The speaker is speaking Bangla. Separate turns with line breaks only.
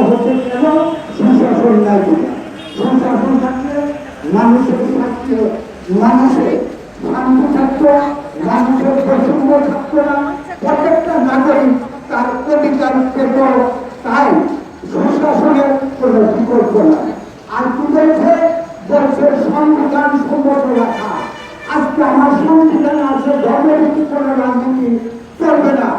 হচ্ছে কেন? সুশাসন নাই কিনা। সুশাসন থাকলে মানুষের স্বাস্থ্য, মানুষের শান্তি থাকতো, মানুষের বৈষম্য থাকতো না, প্রত্যেকটা নাগরিক তার অধিকার পেত। তাই সুশাসনের কোনো বিকল্প নাই। আর কি বলছে? বলছে সংবিধান সম্মত রাখা। আজকে আমার সংবিধান আছে, ধর্মভিত্তিক কোনো রাজনীতি চলবে না।